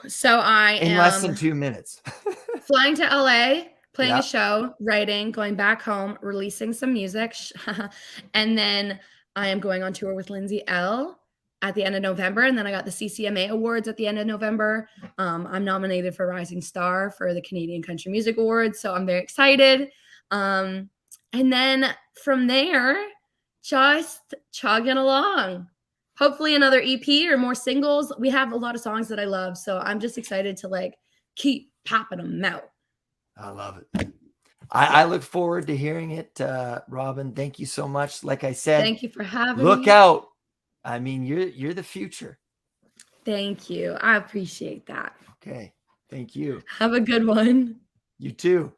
So I in less than am 2 minutes? flying to LA, playing a Yeah. show, writing, going back home, releasing some music. And then I am going on tour with Lindsay L at the end of November. And then I got the CCMA Awards at the end of November. I'm nominated for Rising Star for the Canadian Country Music Awards. So I'm very excited. And then from there, just chugging along. Hopefully another EP or more singles. We have a lot of songs that I love. So I'm just excited to like keep popping them out. I love it. I look forward to hearing it, Robyn. Thank you so much. Like I said, Thank you for having look me. out. I mean, you're the future. Thank you. I appreciate that. Okay. Thank you. Have a good one. You too.